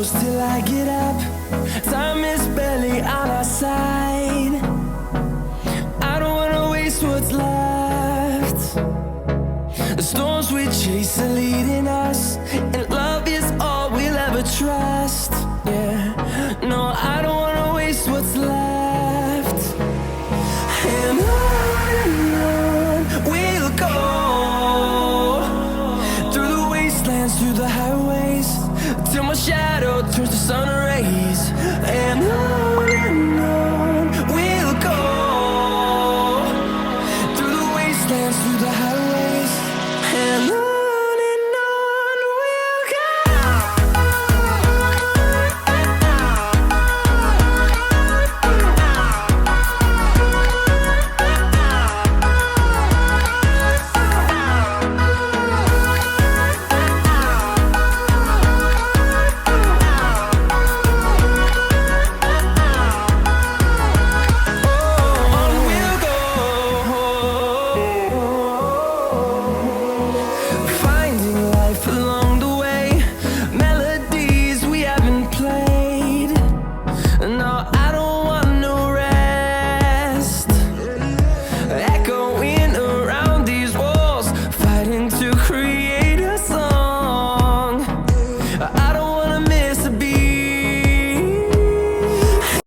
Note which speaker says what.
Speaker 1: close till I get up. Time is barely on our side. I don't wanna waste what's left. The storms we chase are leading us.